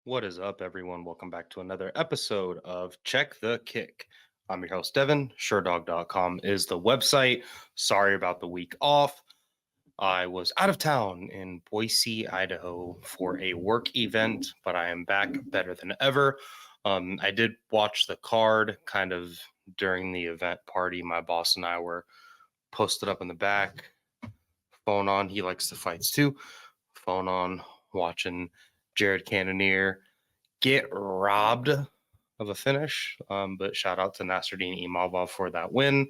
What is up, everyone? Welcome back to another episode of Check the Kick. I'm your host, Devin. Sherdog.com is the website. Sorry about the week off. I was out of town in Boise, Idaho for a work event, but I am back better than ever. I did watch the card kind of during the event party. My boss and I were posted up in the back, phone on. He likes the fights too. Phone on, watching Jared Cannonier get robbed of a finish. But shout out to Nasruddin Imavov for that win.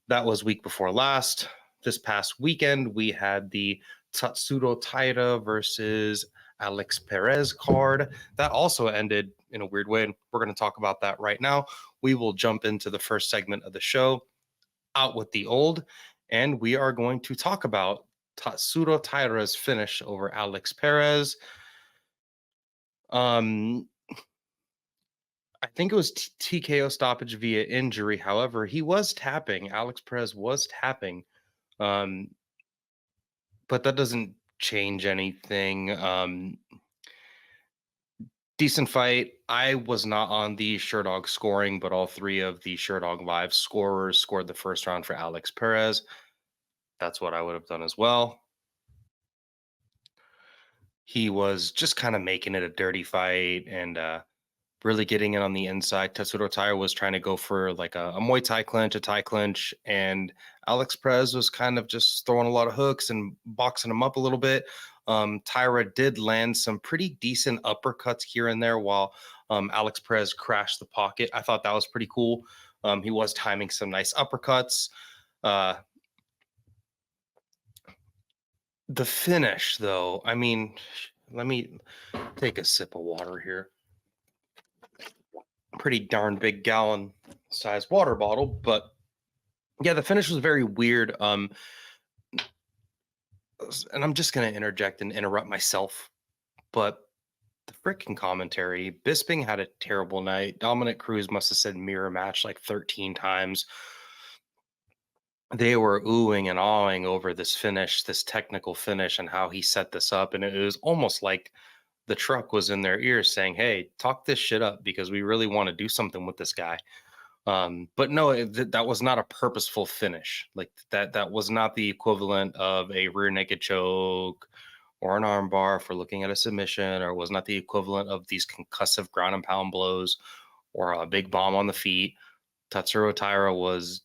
That was week before last. This past weekend, we had the Tatsuro Taira versus Alex Perez card. That also ended in a weird way. And we're going to talk about that right now. We will jump into the first segment of the show, Out with the Old, and we are going to talk about Tatsuro Taira's finish over Alex Perez. I think it was TKO stoppage via injury. However, he was tapping. Alex Perez was tapping. But that doesn't change anything. Decent fight. I was not on the Sherdog scoring, but all three of the Sherdog Live scorers scored the first round for Alex Perez. That's what I would have done as well. He was just kind of making it a dirty fight and really getting in on the inside. Tatsuro Taira was trying to go for like a Muay Thai clinch, a Thai clinch, and Alex Perez was kind of just throwing a lot of hooks and boxing him up a little bit. Taira did land some pretty decent uppercuts here and there while Alex Perez crashed the pocket. I thought that was pretty cool. He was timing some nice uppercuts. The finish, though, I mean, let me take a sip of water here. Pretty darn big gallon size water bottle, but yeah, the finish was very weird. And I'm just gonna interject and interrupt myself, but the freaking commentary, Bisping had a terrible night. Dominic Cruz must have said mirror match like 13 times. They were oohing and awing over this finish, this technical finish, and how he set this up, and it was almost like the truck was in their ears saying, "Hey, talk this shit up because we really want to do something with this guy." But no, that was not a purposeful finish. Like that was not the equivalent of a rear naked choke or an arm bar for looking at a submission, or was not the equivalent of these concussive ground and pound blows or a big bomb on the feet. Tatsuro Taira was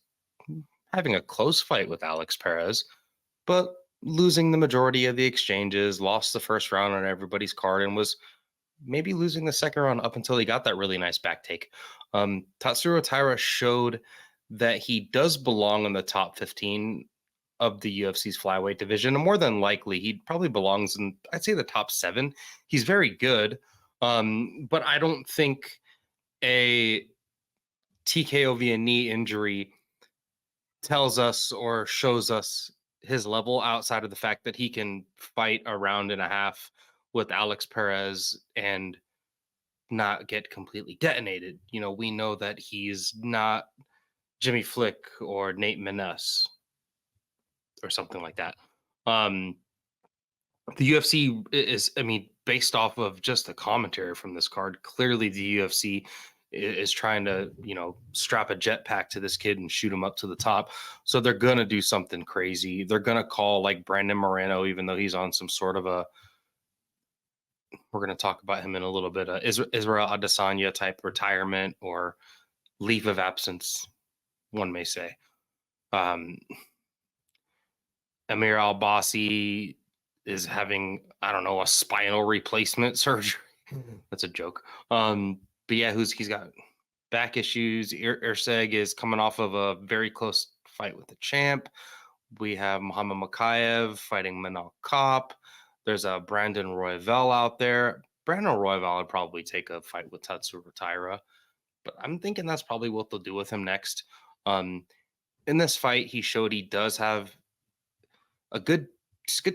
having a close fight with Alex Perez, but losing the majority of the exchanges, lost the first round on everybody's card, and was maybe losing the second round up until he got that really nice back take. Tatsuro Taira showed that he does belong in the top 15 of the UFC's flyweight division, and more than likely, he probably belongs in, I'd say, the top 7. He's very good, but I don't think a TKO via knee injury tells us or shows us his level outside of the fact that he can fight a round and a half with Alex Perez and not get completely detonated. You know, we know that he's not Jimmy Flick or Nate Maness or something like that. The UFC is, I mean, based off of just the commentary from this card, clearly the UFC is trying to, strap a jetpack to this kid and shoot him up to the top. So they're going to do something crazy. They're going to call like Brandon Moreno, even though he's on some sort of a, we're going to talk about him in a little bit, Israel Adesanya type retirement or leave of absence, one may say. Amir Al-Bassi is having, I don't know, a spinal replacement surgery. That's a joke. But yeah, he's got back issues. Irseg is coming off of a very close fight with the champ. We have Muhammad Makayev fighting Manal Kopp. There's a Brandon Royval out there. Brandon Royval would probably take a fight with Tatsuro Taira, but I'm thinking that's probably what they'll do with him next. In this fight, he showed he does have a good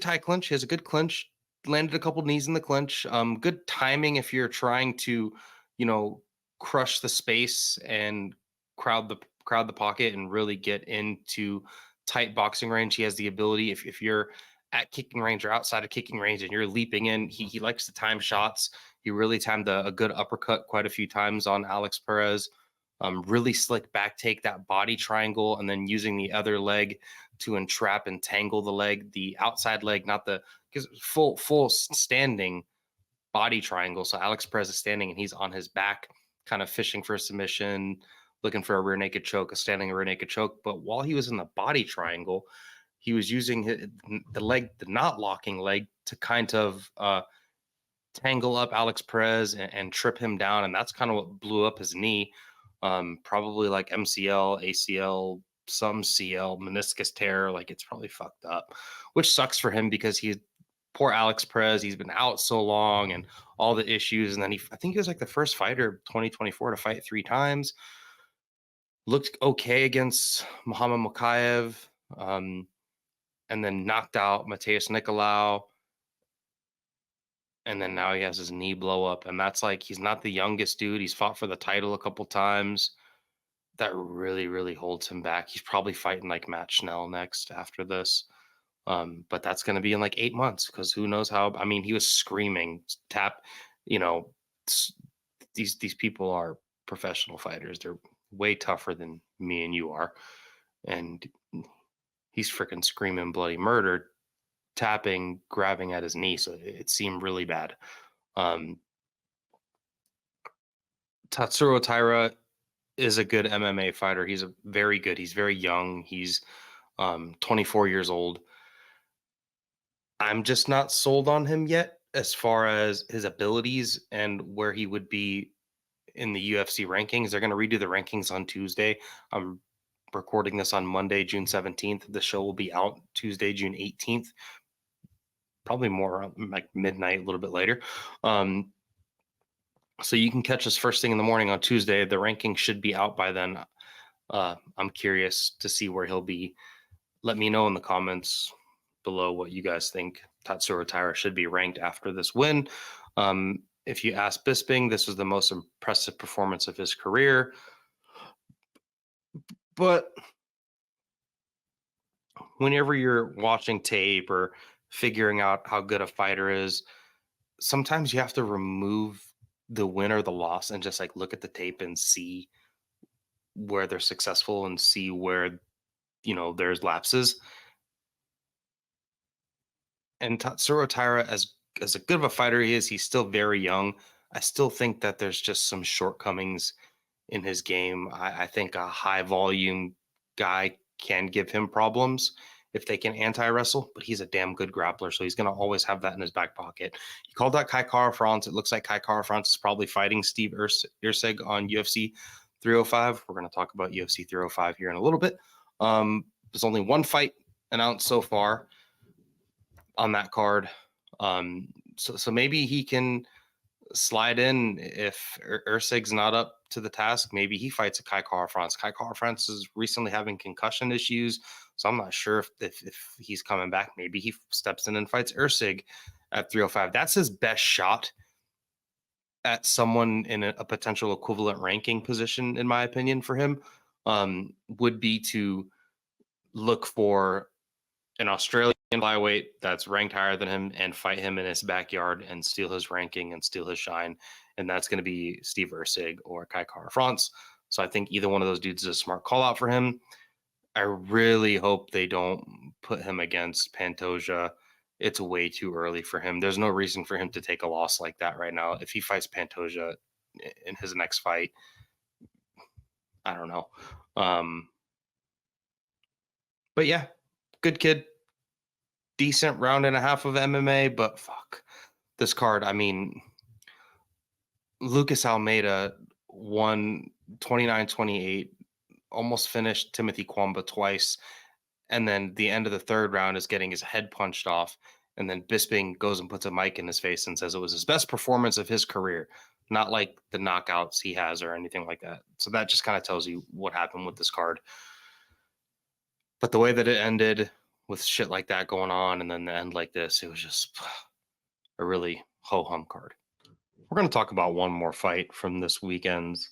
Thai clinch. He has a good clinch. Landed a couple knees in the clinch. Good timing if you're trying to, crush the space and crowd the pocket and really get into tight boxing range. He has the ability. If you're at kicking range or outside of kicking range and you're leaping in, he likes to time shots. He really timed a good uppercut quite a few times on Alex Perez. Really slick back take, that body triangle, and then using the other leg to entrap and tangle the leg, the outside leg, not the, because full standing body triangle. So Alex Perez is standing and he's on his back, kind of fishing for a submission, looking for a rear naked choke, a standing rear naked choke. But while he was in the body triangle, he was using the leg, the not locking leg, to kind of tangle up Alex Perez and trip him down. And that's kind of what blew up his knee. Probably like MCL, ACL, some CL, meniscus tear. Like, it's probably fucked up, which sucks for him because poor Alex Perez, he's been out so long and all the issues. And then I think he was like the first fighter 2024 to fight 3 times. Looked okay against Muhammad Mokaev, and then knocked out Mateus Nicolau. And then now he has his knee blow up. And that's like, he's not the youngest dude. He's fought for the title a couple times. That really, really holds him back. He's probably fighting like Matt Schnell next after this. But that's going to be in like 8 months, because who knows how. I mean, he was screaming, tap, you know, these people are professional fighters. They're way tougher than me and you are. And he's freaking screaming bloody murder, tapping, grabbing at his knee. So it seemed really bad. Tatsuro Taira is a good MMA fighter. He's very good. He's very young. He's 24 years old. I'm just not sold on him yet as far as his abilities and where he would be in the UFC rankings. They're going to redo the rankings on Tuesday. I'm recording this on Monday, June 17th. The show will be out Tuesday, June 18th. Probably more like midnight, a little bit later. So you can catch us first thing in the morning on Tuesday. The rankings should be out by then. I'm curious to see where he'll be. Let me know in the comments below what you guys think Tatsuro Taira should be ranked after this win. If you ask Bisping, this was the most impressive performance of his career. But whenever you're watching tape or figuring out how good a fighter is, sometimes you have to remove the win or the loss and just like look at the tape and see where they're successful and see where, there's lapses. And Tatsuro Taira, as a good of a fighter he is, he's still very young. I still think that there's just some shortcomings in his game. I think a high volume guy can give him problems if they can anti-wrestle, but he's a damn good grappler, so he's going to always have that in his back pocket. He called out Kai Kara-France. It looks like Kai Kara-France is probably fighting Steve Erceg on UFC 305. We're going to talk about UFC 305 here in a little bit. There's only one fight announced so far on that card. So maybe he can slide in if Erceg's not up to the task. Maybe he fights a Kai Kara-France. Kai Kara-France is recently having concussion issues, so I'm not sure if he's coming back. Maybe he steps in and fights Erceg at 305. That's his best shot at someone in a potential equivalent ranking position, in my opinion, for him, would be to look for an Australian flyweight that's ranked higher than him and fight him in his backyard and steal his ranking and steal his shine. And that's going to be Steve Erceg or Kai Kara-France. So I think either one of those dudes is a smart call out for him. I really hope they don't put him against Pantoja. It's way too early for him. There's no reason for him to take a loss like that right now. If he fights Pantoja in his next fight, I don't know. But yeah, good kid. Decent round and a half of MMA, but fuck this card. I mean, Lucas Almeida won 29-28, almost finished Timothy Kwamba twice. And then the end of the third round is getting his head punched off. And then Bisping goes and puts a mic in his face and says it was his best performance of his career, not like the knockouts he has or anything like that. So that just kind of tells you what happened with this card. But the way that it ended with shit like that going on and then the end like this, it was just a really ho-hum card. We're going to talk about one more fight from this weekend's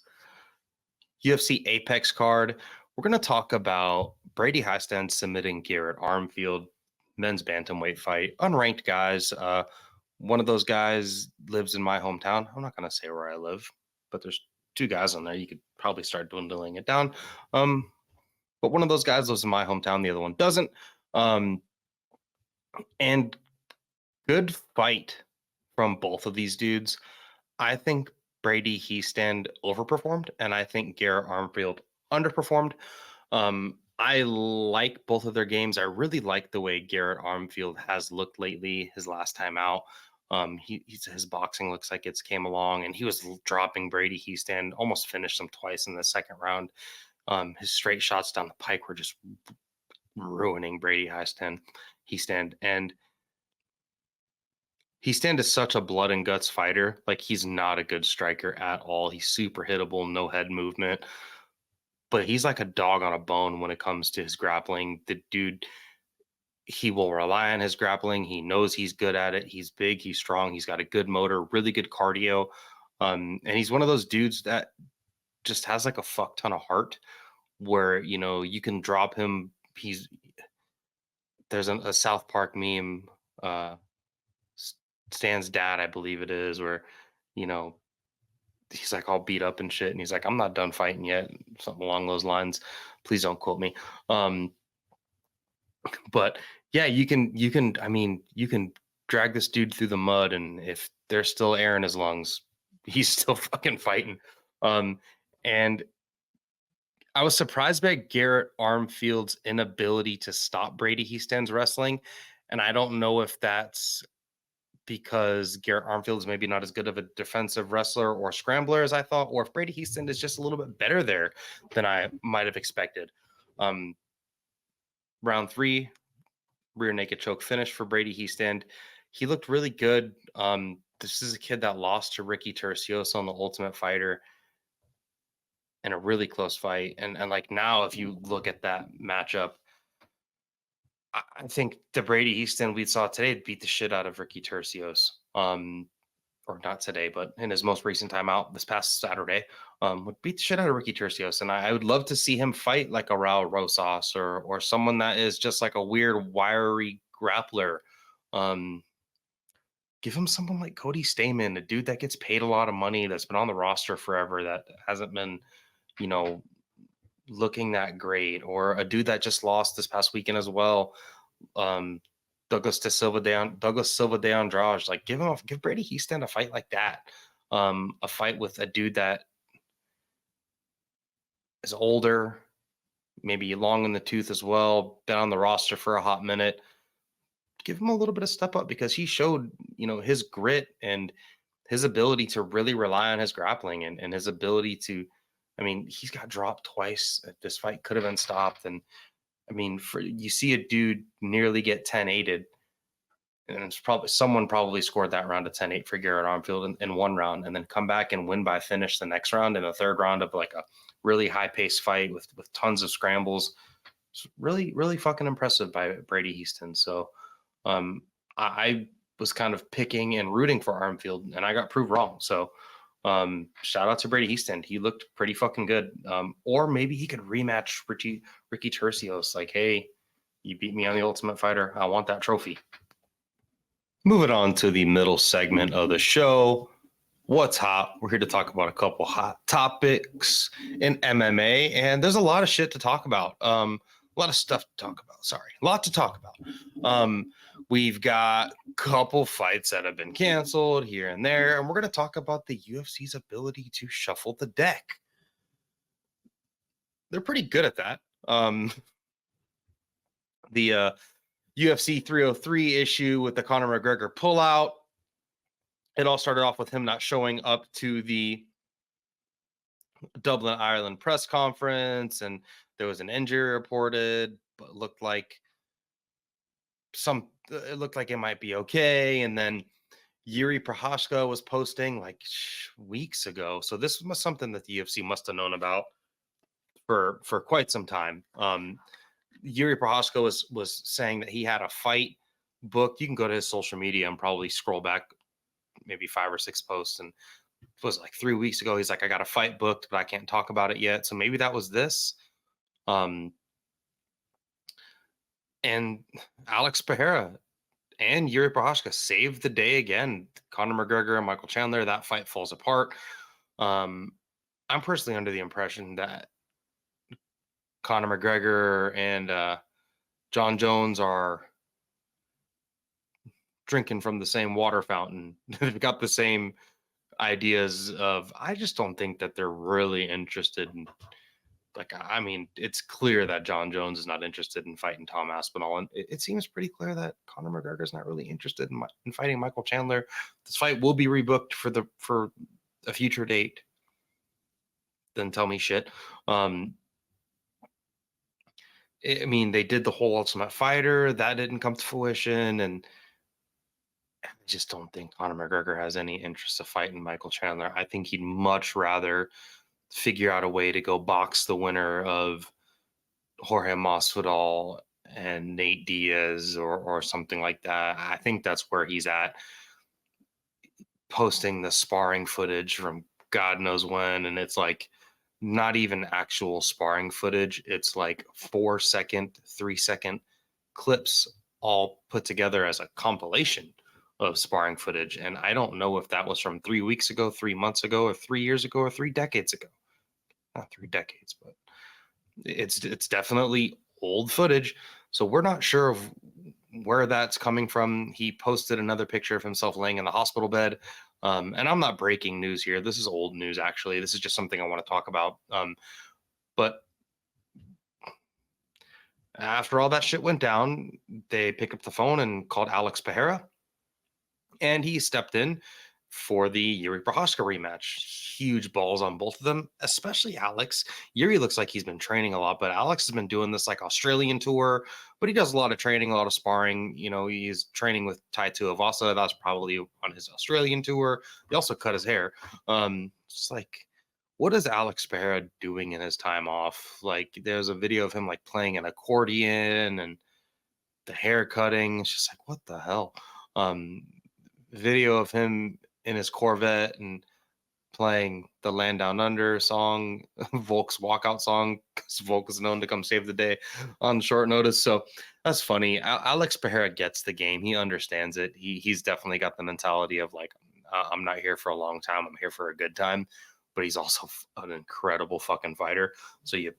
UFC Apex card. We're going to talk about Brady Hiestand submitting Garrett Armfield. men's bantamweight fight. Unranked guys. One of those guys lives in my hometown. I'm not going to say where I live, but there's two guys on there. You could probably start dwindling it down. But one of those guys lives in my hometown. The other one doesn't. And good fight from both of these dudes. I think Brady Hiestand overperformed, and I think Garrett Armfield underperformed. I like both of their games. I really like the way Garrett Armfield has looked lately. His last time out, his boxing looks like it's came along, and he was dropping Brady Hiestand, almost finished him twice in the second round. His straight shots down the pike were just ruining Brady Hiestand, and Hiestand is such a blood and guts fighter. Like, he's not a good striker at all. He's super hittable, no head movement, but he's like a dog on a bone when it comes to his grappling. The dude, he will rely on his grappling. He knows he's good at it. He's big, he's strong, he's got a good motor, really good cardio. And he's one of those dudes that just has like a fuck ton of heart where, you know, you can drop him. There's a South Park meme, Stan's dad, I believe it is, where, you know, he's like all beat up and shit, and he's like, I'm not done fighting yet, something along those lines. Please don't quote me. But yeah, you can drag this dude through the mud, and if there's still air in his lungs, he's still fucking fighting. And I was surprised by Garrett Armfield's inability to stop Brady Hiestand's wrestling, and I don't know if that's because Garrett Armfield is maybe not as good of a defensive wrestler or scrambler as I thought, or if Brady Hiestand is just a little bit better there than I might have expected. Round 3, rear naked choke finish for Brady Hiestand. He looked really good. This is a kid that lost to Ricky Turcios on the Ultimate Fighter in a really close fight. And like, now, if you look at that matchup, I think the Brady Hiestand we saw today beat the shit out of Ricky Turcios. Or not today, but in his most recent time out this past Saturday, would beat the shit out of Ricky Turcios. And I would love to see him fight like a Raul Rosas or someone that is just like a weird, wiry grappler. Give him someone like Cody Stamen, a dude that gets paid a lot of money, that's been on the roster forever, that hasn't been, you know, looking that great, or a dude that just lost this past weekend as well. Douglas Silva de Andrade. Like, give Brady Hiestand a fight like that. A fight with a dude that is older, maybe long in the tooth as well, been on the roster for a hot minute. Give him a little bit of step up, because he showed, you know, his grit and his ability to really rely on his grappling and his ability to, I mean, he's got dropped twice. This fight could have been stopped. And I mean, you see a dude nearly get 10-8'd, and it's probably someone scored that round of 10-8 for Garrett Armfield in one round, and then come back and win by finish the next round in the third round of like a really high paced fight with tons of scrambles. It's really, really fucking impressive by Brady Hiestand. So I was kind of picking and rooting for Armfield, and I got proved wrong. So shout out to Brady Hiestand. He looked pretty fucking good. Or maybe he could rematch Ricky Turcios. Like, hey, you beat me on the Ultimate Fighter. I want that trophy. Moving on to the middle segment of the show. What's hot? We're here to talk about a couple hot topics in MMA, and there's a lot of shit to talk about. A lot of stuff to talk about. Sorry, a lot to talk about. We've got a couple fights that have been canceled here and there, and we're going to talk about the UFC's ability to shuffle the deck. They're pretty good at that. The UFC 303 issue with the Conor McGregor pullout. It all started off with him not showing up to the Dublin, Ireland press conference, and there was an injury reported, but it looked like it might be okay. And then Yuri Prochazka was posting like weeks ago. So this was something that the UFC must have known about for quite some time. Yuri Prochazka was saying that he had a fight booked. You can go to his social media and probably scroll back maybe 5 or 6 posts, and it was like 3 weeks ago. He's like, I got a fight booked, but I can't talk about it yet. So maybe that was this. And And Alex Pereira and Yuri Prochazka saved the day again. Conor McGregor and Michael Chandler, that fight falls apart. Um, I'm personally under the impression that Conor McGregor and John Jones are drinking from the same water fountain. They've got the same ideas of. I just don't think that they're really interested in. Like, I mean, it's clear that John Jones is not interested in fighting Tom Aspinall, and it seems pretty clear that Conor McGregor is not really interested in fighting Michael Chandler. This fight will be rebooked for a future date. Then tell me shit. I mean, they did the whole Ultimate Fighter that didn't come to fruition, and I just don't think Conor McGregor has any interest of fighting Michael Chandler. I think he'd much rather figure out a way to go box the winner of Jorge Masvidal and Nate Diaz or something like that. I think that's where he's at, posting the sparring footage from God knows when, and it's like not even actual sparring footage. It's like 4 second, 3 second clips all put together as a compilation of sparring footage. And I don't know if that was from 3 weeks ago, 3 months ago, or 3 years ago, or 3 decades ago. Not 3 decades, but it's definitely old footage. So we're not sure of where that's coming from. He posted another picture of himself laying in the hospital bed. And I'm not breaking news here. This is old news, actually. This is just something I want to talk about. But after all that shit went down, they picked up the phone and called Alex Pereira, and he stepped in for the Yuri Prochazka rematch. Huge balls on both of them, especially Alex. Yuri looks like he's been training a lot, but Alex has been doing this like Australian tour, but he does a lot of training, a lot of sparring. You know, he's training with Tai Tuivasa. That's probably on his Australian tour. He also cut his hair. It's like, what is Alex Pereira doing in his time off? Like, there's a video of him like playing an accordion and the hair cutting. It's just like, what the hell? Um, Video of him in his Corvette and playing the Land Down Under song, Volk's walkout song, because Volk is known to come save the day on short notice. So that's funny. Alex Pereira gets the game. He understands it. He's definitely got the mentality of like, I'm not here for a long time. I'm here for a good time. But he's also an incredible fucking fighter. So you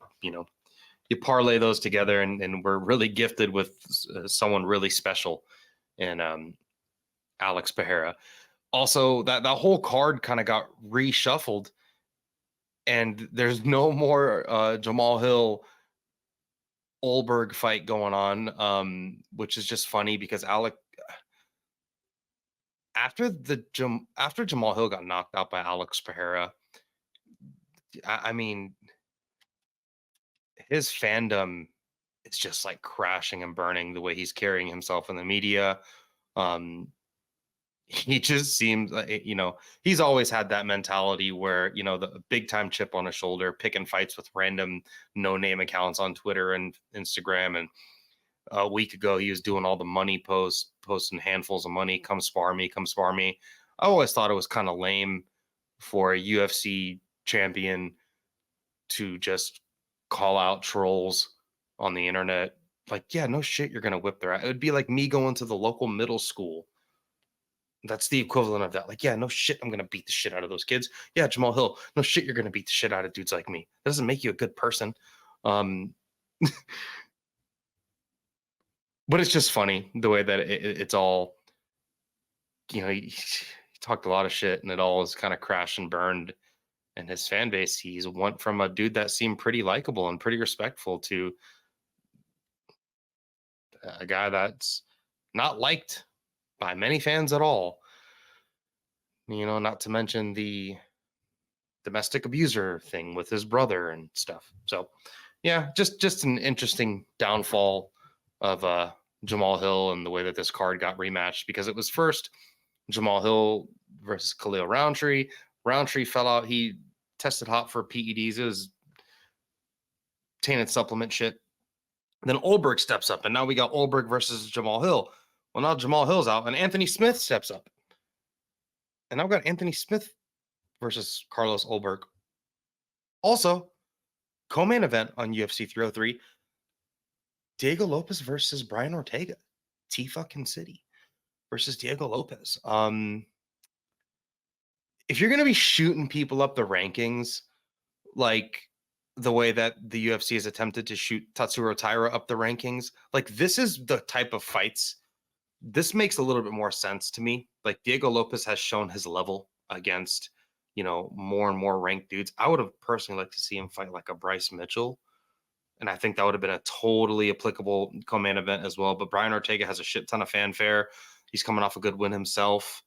parlay those together, and we're really gifted with someone really special in Alex Pereira. Also, that whole card kind of got reshuffled, and there's no more Jamal Hill Olberg fight going on, which is just funny because after Jamal Hill got knocked out by Alex Pereira, I mean, his fandom is just like crashing and burning the way he's carrying himself in the media. Um, he just seems like, he's always had that mentality where, the big time chip on his shoulder, picking fights with random no name accounts on Twitter and Instagram. And a week ago, he was doing all the money posts, posting handfuls of money. Come spar me, come spar me. I always thought it was kind of lame for a UFC champion to just call out trolls on the internet. Like, yeah, no shit, you're going to whip their ass. It would be like me going to the local middle school. That's the equivalent of that. Like, yeah, no shit, I'm going to beat the shit out of those kids. Yeah, Jamal Hill, no shit, you're going to beat the shit out of dudes like me. That doesn't make you a good person. Um, but it's just funny the way that it's all, he talked a lot of shit and it all is kind of crashed and burned. And his fan base, he's went from a dude that seemed pretty likable and pretty respectful to a guy that's not liked by many fans at all. Not to mention the domestic abuser thing with his brother and stuff. So, yeah, just an interesting downfall of Jamal Hill and the way that this card got rematched, because it was first Jamal Hill versus Khalil Roundtree. Roundtree fell out. He tested hot for PEDs. It was tainted supplement shit. Then Olberg steps up, and now we got Olberg versus Jamal Hill. Well, now Jamal Hill's out, and Anthony Smith steps up. And now we've got Anthony Smith versus Carlos Olberg. Also, co-main event on UFC 303. Diego Lopez versus Brian Ortega. T fucking City versus Diego Lopez. If you're gonna be shooting people up the rankings, like the way that the UFC has attempted to shoot Tatsuro Taira up the rankings, like this is the type of fights. This makes a little bit more sense to me. Like Diego Lopez has shown his level against, more and more ranked dudes. I would have personally liked to see him fight like a Bryce Mitchell. And I think that would have been a totally applicable co-main event as well. But Brian Ortega has a shit ton of fanfare. He's coming off a good win himself.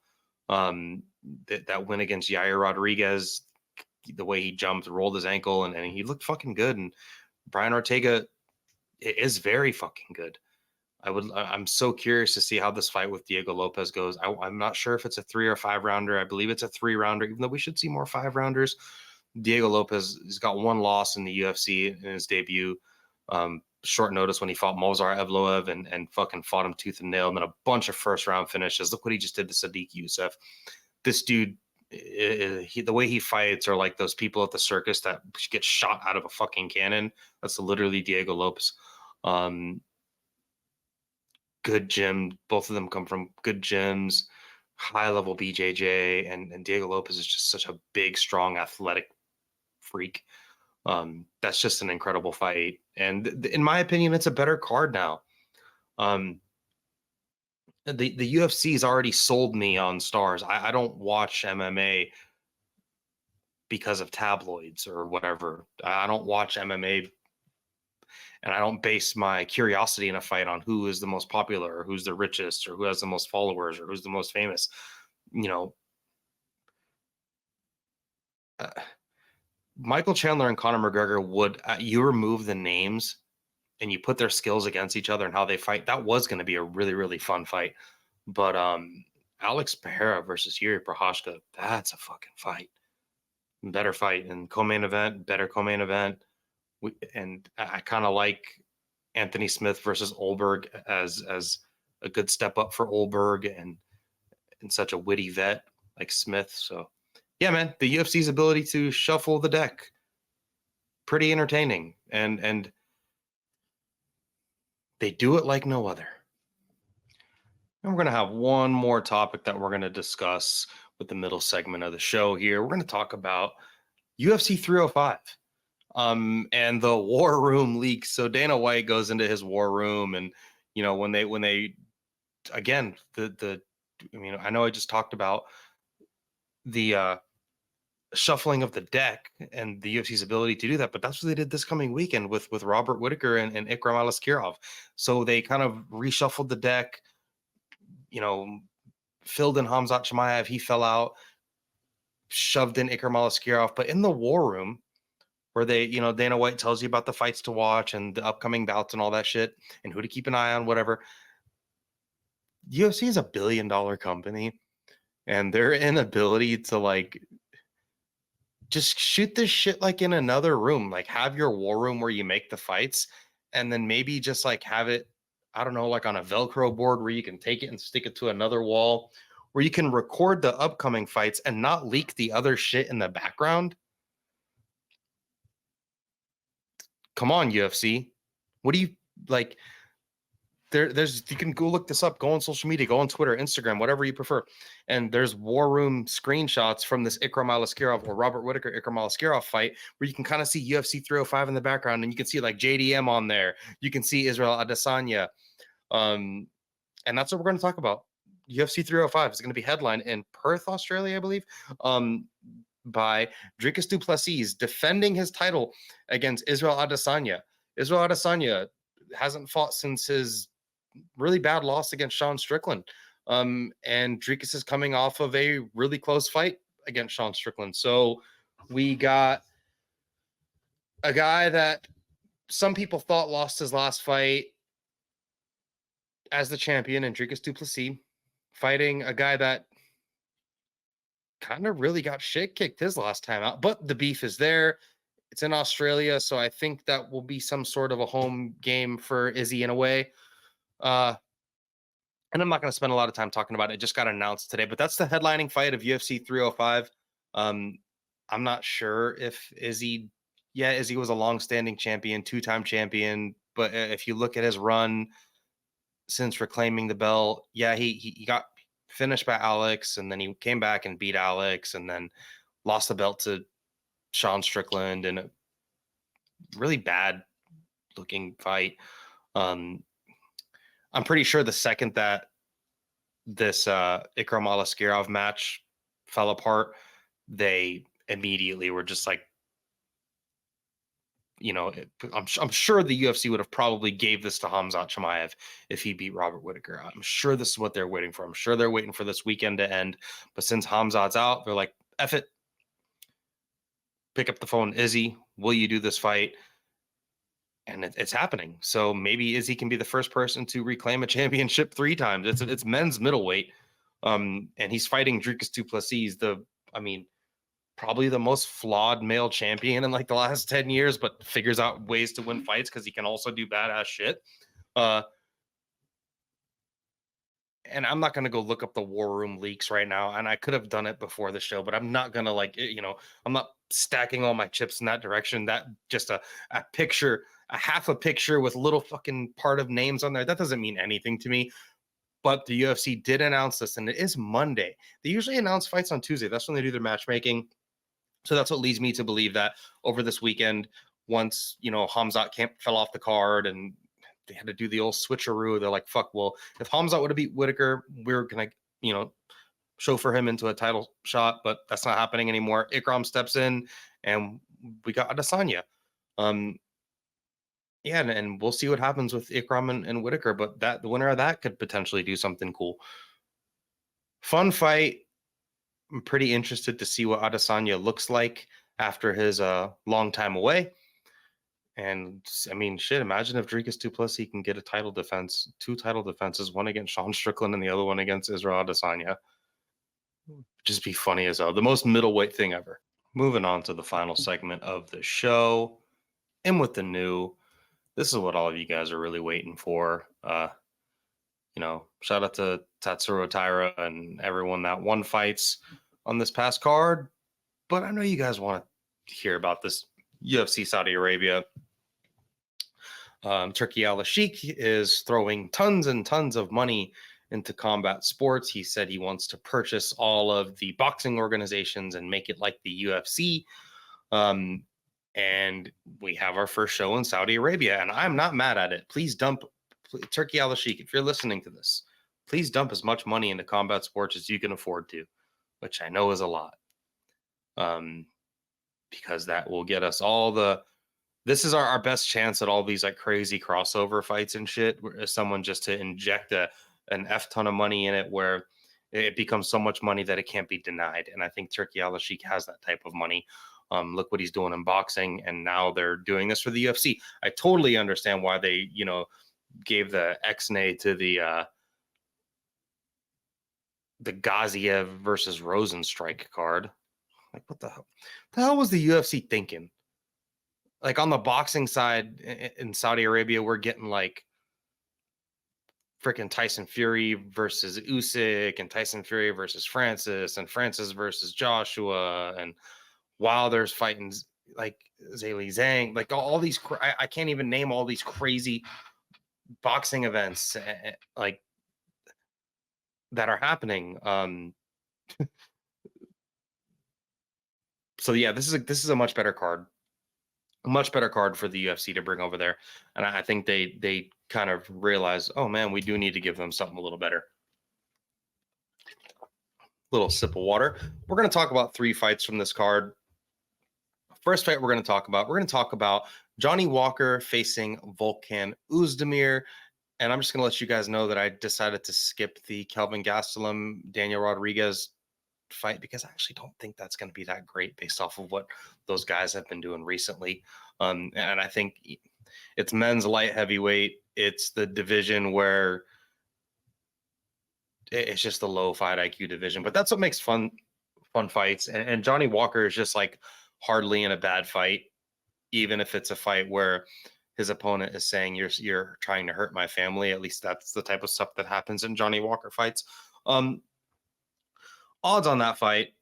That win against Yair Rodriguez, the way he jumped, rolled his ankle, and he looked fucking good. And Brian Ortega is very fucking good. I'm so curious to see how this fight with Diego Lopez goes. I'm not sure if it's a 3 or 5 rounder. I believe it's a 3 rounder, even though we should see more 5 rounders. Diego Lopez has got 1 loss in the UFC in his debut. Short notice when he fought Mozar Evloev and fucking fought him tooth and nail, and then a bunch of first round finishes. Look what he just did to Sadiq Youssef. This dude, the way he fights are like those people at the circus that get shot out of a fucking cannon. That's literally Diego Lopez. Good gym. Both of them come from good gyms, high level BJJ, and Diego Lopez is just such a big, strong, athletic freak. That's just an incredible fight. And in my opinion, it's a better card now. The UFC has already sold me on stars. I don't watch MMA because of tabloids or whatever. I don't watch MMA and I don't base my curiosity in a fight on who is the most popular or who's the richest or who has the most followers or who's the most famous. Michael Chandler and Conor McGregor would, you remove the names and you put their skills against each other and how they fight, that was going to be a really, really fun fight. But Alex Pereira versus Yuri Prochazka, that's a fucking fight. Better fight and co-main event, better co-main event. And I kind of like Anthony Smith versus Olberg as a good step up for Olberg and such a witty vet like Smith. So yeah, man, the UFC's ability to shuffle the deck, pretty entertaining, and they do it like no other. And we're going to have one more topic that we're going to discuss with the middle segment of the show here. We're going to talk about UFC 305 and the War Room leaks. So Dana White goes into his War Room, and when they again I know I just talked about the shuffling of the deck and the UFC's ability to do that, but that's what they did this coming weekend with Robert Whittaker and Ikram Aliskerov. So they kind of reshuffled the deck, filled in Khamzat Chimaev, he fell out, shoved in Ikram Aliskerov. But in the War Room, where they, Dana White tells you about the fights to watch and the upcoming bouts and all that shit and who to keep an eye on, whatever. UFC is a $1 billion company, and their inability to just shoot this shit like in another room, like have your War Room where you make the fights, and then maybe just have it, I don't know, like on a Velcro board where you can take it and stick it to another wall, where you can record the upcoming fights and not leak the other shit in the background. Come on, UFC. What do you like? There's you can go look this up, go on social media, go on Twitter, Instagram, whatever you prefer. And there's War Room screenshots from this Ikram Aliskerov or Robert Whittaker Ikram Aliskerov fight where you can kind of see UFC 305 in the background, and you can see like JDM on there. You can see Israel Adesanya. And that's what we're going to talk about. UFC 305 is going to be headlined in Perth, Australia, I believe, by Dricus du Plessis defending his title against Israel Adesanya. Israel Adesanya hasn't fought since his really bad loss against Sean Strickland. And Dricus is coming off of a really close fight against Sean Strickland. So we got a guy that some people thought lost his last fight as the champion, and Dricus du Plessis, fighting a guy that kind of really got shit kicked his last time out. But the beef is there. It's in Australia, so I think that will be some sort of a home game for Izzy in a way. And I'm not going to spend a lot of time talking about it. It just got announced today, but that's the headlining fight of UFC 305. I'm not sure if Izzy was a long-standing champion, 2-time champion, but if you look at his run since reclaiming the belt, yeah, he got finished by Alex, and then he came back and beat Alex, and then lost the belt to Sean Strickland in a really bad looking fight. Um, I'm pretty sure the second that this Ikram Aliskerov match fell apart, they immediately were just like, I'm sure the UFC would have probably gave this to Khamzat Chimaev if he beat Robert Whittaker. I'm sure this is what they're waiting for. I'm sure they're waiting for this weekend to end. But since Khamzat's out, they're like, F it. Pick up the phone, Izzy. Will you do this fight? And it's happening. So maybe Izzy can be the first person to reclaim a championship 3 times. It's men's middleweight, and he's fighting Dricus du Plessis, probably the most flawed male champion in like the last 10 years, but figures out ways to win fights because he can also do badass shit. And I'm not going to go look up the War Room leaks right now. And I could have done it before the show, but I'm not going to I'm not stacking all my chips in that direction. That just a picture, a half a picture with little fucking part of names on there. That doesn't mean anything to me. But the UFC did announce this, and it is Monday. They usually announce fights on Tuesday. That's when they do their matchmaking. So that's what leads me to believe that over this weekend, once, Khamzat fell off the card and they had to do the old switcheroo, they're like, fuck, well, if Khamzat would have beat Whittaker, we're going to, chauffeur him into a title shot, but that's not happening anymore. Ikram steps in and we got Adesanya. Yeah, and we'll see what happens with Ikram and Whittaker, but the winner of that could potentially do something cool. Fun fight. I'm pretty interested to see what Adesanya looks like after his long time away. And shit, imagine if Dricus du Plessis can get a title defense, 2 title defenses, one against Sean Strickland and the other one against Israel Adesanya. Just be funny as hell. The most middleweight thing ever. Moving on to the final segment of the show. And with the new, this is what all of you guys are really waiting for. Shout out to Tatsuro, Taira, and everyone that won fights on this past card. But I know you guys want to hear about this UFC Saudi Arabia. Turki Al-Sheikh is throwing tons and tons of money into combat sports. He said he wants to purchase all of the boxing organizations and make it like the UFC. And we have our first show in Saudi Arabia, and I'm not mad at it. Please dump Turki Al-Sheikh, if you're listening to this, please dump as much money into combat sports as you can afford to, which I know is a lot. Because that will get us this is our best chance at all these like crazy crossover fights and shit, where someone just to inject an F ton of money in it where it becomes so much money that it can't be denied. And I think Turki Al-Sheikh has that type of money. Look what he's doing in boxing, and now they're doing this for the UFC. I totally understand why they, gave the X-Nay to the Gaziev versus Rosenstrike card. Like, what the hell? The hell was the UFC thinking? Like, on the boxing side in Saudi Arabia, we're getting like freaking Tyson Fury versus Usyk, and Tyson Fury versus Francis, and Francis versus Joshua, and Wilder's fighting like Zhilei Zhang, like all these. I can't even name all these crazy boxing events like that are happening. So yeah, this is a much better card. A much better card for the UFC to bring over there. And I think they kind of realize, oh man, we do need to give them something a little better. Little sip of water. We're going to talk about 3 fights from this card. First fight we're going to talk about Johnny Walker facing Volkan Oezdemir. And I'm just going to let you guys know that I decided to skip the Kelvin Gastelum, Daniel Rodriguez fight because I actually don't think that's going to be that great based off of what those guys have been doing recently. And I think it's men's light heavyweight. It's the division where it's just the low fight IQ division, but that's what makes fun fights. And Johnny Walker is just like hardly in a bad fight, even if it's a fight where his opponent is saying you're trying to hurt my family. At least that's the type of stuff that happens in Johnny Walker fights. Odds on that fight,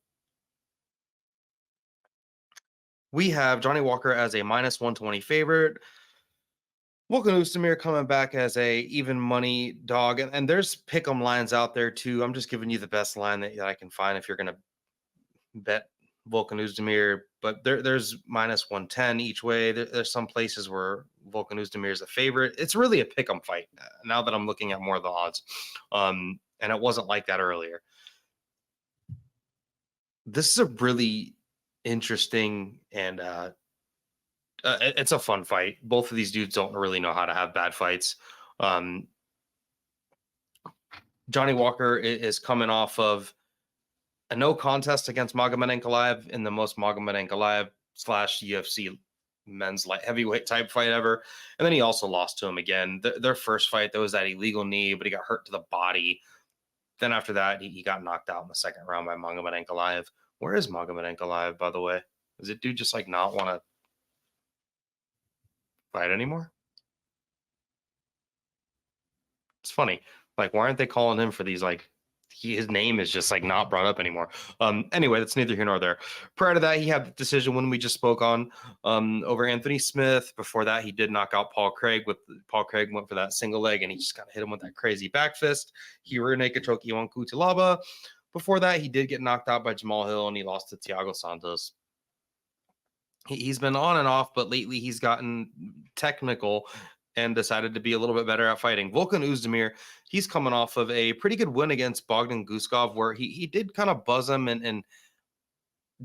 we have Johnny Walker as a -120 favorite. Volkan Oezdemir coming back as a even money dog, and there's pick'em lines out there too. I'm just giving you the best line that I can find if you're gonna bet Volkan Oezdemir, but there's minus 110 each way. There's some places where Volkan Oezdemir is a favorite. It's really a pick'em fight now that I'm looking at more of the odds, and it wasn't like that earlier. This is a really interesting and it's a fun fight. Both of these dudes don't really know how to have bad fights. Um, Johnny Walker is coming off of a no contest against Magomed Ankalaev in the most Magomed Ankalaev slash UFC men's light heavyweight type fight ever. And then he also lost to him again. Their first fight, there was that illegal knee, but he got hurt to the body. Then after that, he got knocked out in the second round by Magomed Ankalaev. Where is Magomed Ankalaev, by the way? Does it dude just like not want to fight anymore? It's funny. Like, why aren't they calling him for these like his name is just like not brought up anymore. Anyway, that's neither here nor there. Prior to that, he had the decision when we just spoke on over Anthony Smith. Before that, he did knock out Paul Craig. Paul Craig went for that single leg, and he just kind of hit him with that crazy back fist. He rear naked choke Ion Kutilaba. Before that, he did get knocked out by Jamal Hill, and he lost to Thiago Santos. He's been on and off, but lately he's gotten technical and decided to be a little bit better at fighting. Volkan Oezdemir, he's coming off of a pretty good win against Bogdan Guskov, where he did kind of buzz him and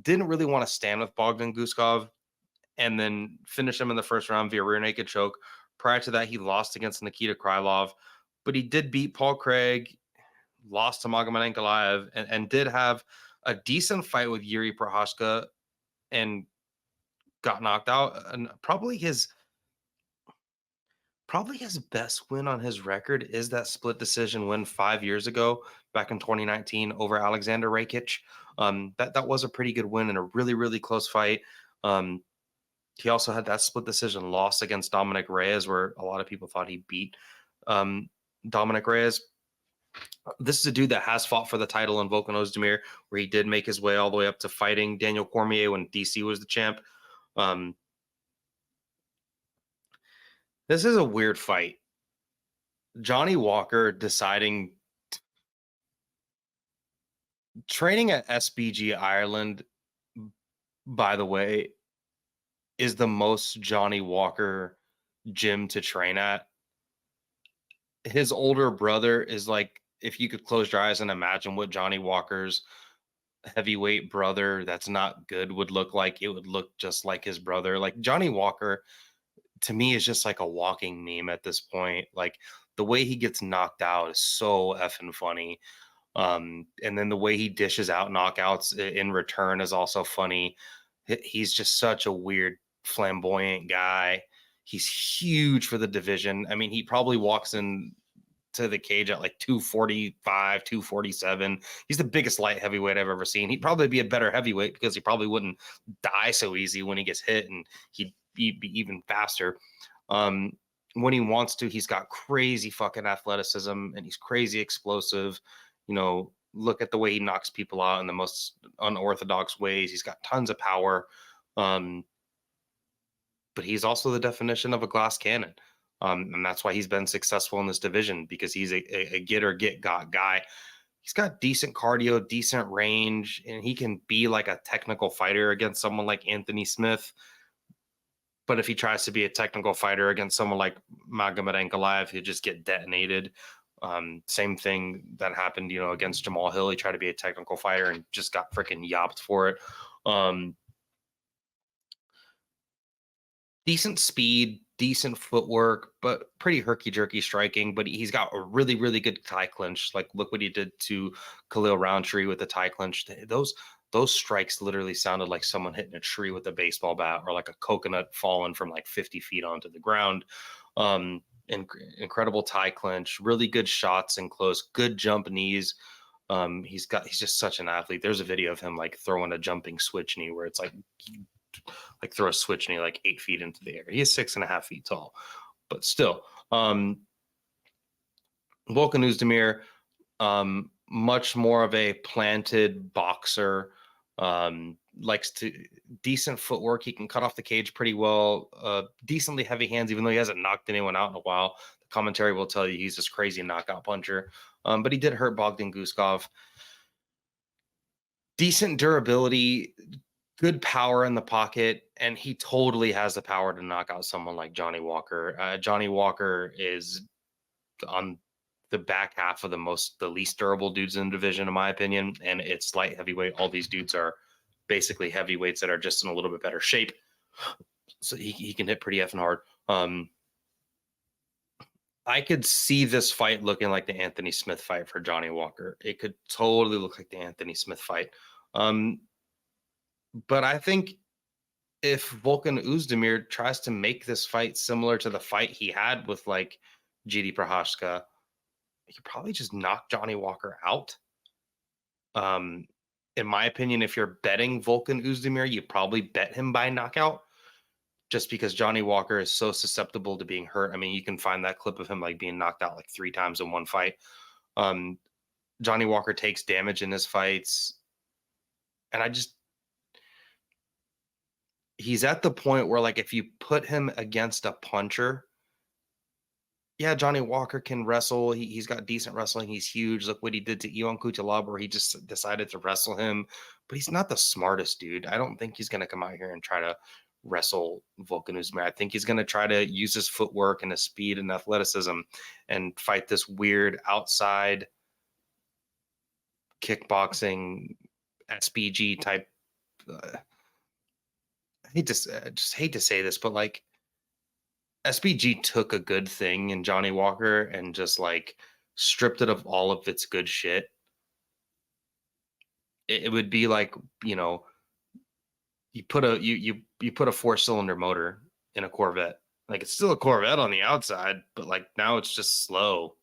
didn't really want to stand with Bogdan Guskov, and then finish him in the first round via rear naked choke. Prior to that, he lost against Nikita Krylov, but he did beat Paul Craig, lost to Magomed Ankalaev, and did have a decent fight with Yuri Prochazka and got knocked out. And probably his best win on his record is that split decision win 5 years ago, back in 2019 over Alexander Rakic. That was a pretty good win in a really, really close fight. He also had that split decision loss against Dominic Reyes, where a lot of people thought he beat Dominic Reyes. This is a dude that has fought for the title in Volkan Oezdemir, where he did make his way all the way up to fighting Daniel Cormier when DC was the champ. This is a weird fight. Johnny Walker deciding training at SBG Ireland, by the way, is the most Johnny Walker gym to train at. His older brother is like, if you could close your eyes and imagine what Johnny Walker's heavyweight brother that's not good would look like, it would look just like his brother. Like Johnny Walker to me is just like a walking meme at this point. Like the way he gets knocked out is so effing funny. And then the way he dishes out knockouts in return is also funny. He's just such a weird, flamboyant guy. He's huge for the division. I mean, he probably walks in to the cage at like 245, 247. He's the biggest light heavyweight I've ever seen. He'd probably be a better heavyweight because he probably wouldn't die so easy when he gets hit, and he'd be even faster. When he wants to, he's got crazy fucking athleticism and he's crazy explosive. You know, look at the way he knocks people out in the most unorthodox ways. He's got tons of power. But he's also the definition of a glass cannon. And that's why he's been successful in this division, because he's a get or get got guy. He's got decent cardio, decent range, and he can be like a technical fighter against someone like Anthony Smith. But if he tries to be a technical fighter against someone like Magomed Ankalaev, he'll just get detonated. Same thing that happened, against Jamal Hill. He tried to be a technical fighter and just got freaking yopped for it. Decent speed, decent footwork, but pretty herky-jerky striking. But he's got a really, really good tie clinch. Like, look what he did to Khalil Roundtree with the tie clinch. Those strikes literally sounded like someone hitting a tree with a baseball bat, or like a coconut falling from like 50 feet onto the ground. Incredible tie clinch, really good shots in close, good jump knees. He's just such an athlete. There's a video of him like throwing a jumping switch knee where it's like throw a switch knee like 8 feet into the air. He is 6.5 feet tall, but still, Volkan Oezdemir, much more of a planted boxer, likes to decent footwork. He can cut off the cage pretty well. Decently heavy hands, even though he hasn't knocked anyone out in a while. The commentary will tell you he's this crazy knockout puncher. But he did hurt Bogdan Guskov. Decent durability, good power in the pocket, and he totally has the power to knock out someone like Johnny Walker. Johnny Walker is on the back half of the least durable dudes in the division, in my opinion, and it's light heavyweight. All these dudes are basically heavyweights that are just in a little bit better shape, so he can hit pretty effing hard. I could see this fight looking like the Anthony Smith fight for Johnny Walker. It could totally look like the Anthony Smith fight. But I think if Volkan Oezdemir tries to make this fight similar to the fight he had with like GD Prochazka, he could probably just knock Johnny Walker out. In my opinion, if you're betting Volkan Oezdemir, you probably bet him by knockout, just because Johnny Walker is so susceptible to being hurt. I mean, you can find that clip of him like being knocked out like 3 times in one fight. Johnny Walker takes damage in his fights. And he's at the point where, like, if you put him against a puncher, yeah, Johnny Walker can wrestle. He's got decent wrestling. He's huge. Look what he did to Ion Cutelaba, where he just decided to wrestle him. But he's not the smartest dude. I don't think he's going to come out here and try to wrestle Volkan Oezdemir. I think he's going to try to use his footwork and his speed and athleticism and fight this weird outside kickboxing SPG type. I just hate to say this, but like SPG took a good thing in Johnny Walker and just like stripped it of all of its good shit. It would be like, you know, you put a 4-cylinder motor in a Corvette. Like, it's still a Corvette on the outside, but like now it's just slow.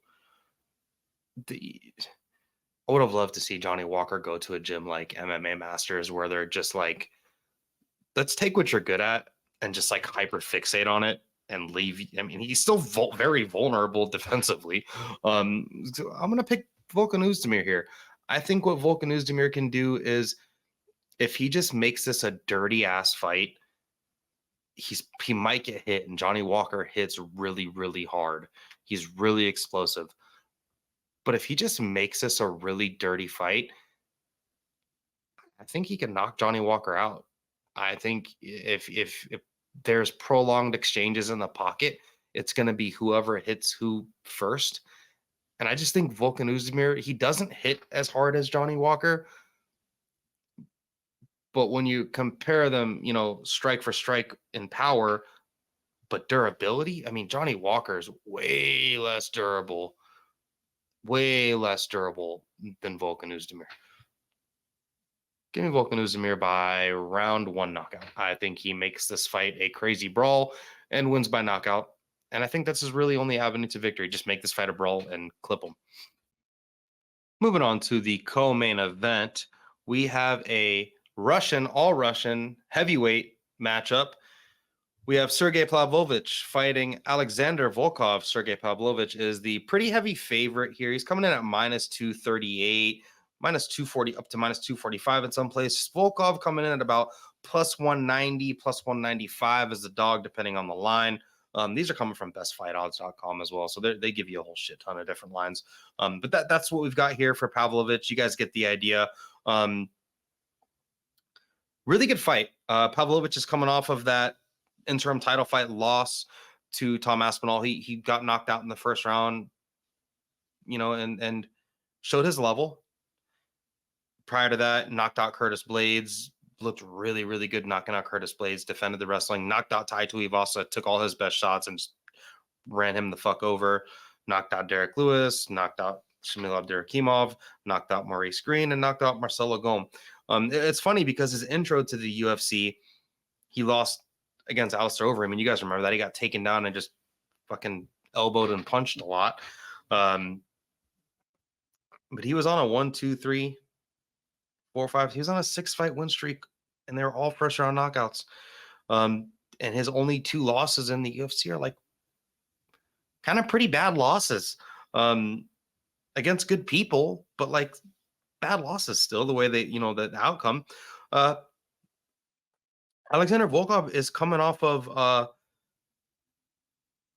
I would have loved to see Johnny Walker go to a gym like MMA Masters, where they're just like, let's take what you're good at and just like hyper fixate on it and leave. I mean, he's still very vulnerable defensively. So I'm gonna pick Volkan Oezdemir here. I think what Volkan Oezdemir can do is, if he just makes this a dirty ass fight, he might get hit, and Johnny Walker hits really, really hard. He's really explosive. But if he just makes this a really dirty fight, I think he can knock Johnny Walker out. I think if there's prolonged exchanges in the pocket, it's going to be whoever hits who first. And I just think Volkan Oezdemir, he doesn't hit as hard as Johnny Walker. But when you compare them, you know, strike for strike in power, but durability, I mean, Johnny Walker is way less durable than Volkan Oezdemir. Give me Volkan Oezdemir by round 1 knockout. I think he makes this fight a crazy brawl and wins by knockout. And I think that's his really only avenue to victory. Just make this fight a brawl and clip him. Moving on to the co-main event, we have a all-Russian heavyweight matchup. We have Sergei Pavlovich fighting Alexander Volkov. Sergei Pavlovich is the pretty heavy favorite here. He's coming in at minus 238, minus 240, up to minus 245 in some places. Volkov coming in at about plus 190, plus 195 as the dog, depending on the line. These are coming from bestfightodds.com as well, so they give you a whole shit ton of different lines. But that's what we've got here for Pavlovich. You guys get the idea. Really good fight. Pavlovich is coming off of that interim title fight loss to Tom Aspinall. He got knocked out in the first round, you know, and showed his level. Prior to that, knocked out Curtis Blades, looked really, really good knocking out Curtis Blades, defended the wrestling, knocked out Tai Tuivasa, took all his best shots and just ran him the fuck over, knocked out Derek Lewis, knocked out Shamil Abdurakhimov, knocked out Maurice Green, and knocked out Marcelo Gom. It's funny because his intro to the UFC, he lost against Alistair Overeem, and you guys remember that. He got taken down and just fucking elbowed and punched a lot. But he was on a 1, 2, 3, 4, 5. He was on a 6-fight win streak, and they were all first round knockouts. And his only 2 losses in the UFC are like kind of pretty bad losses against good people, but like bad losses still, the way they, you know, the outcome. Alexander Volkov is coming off of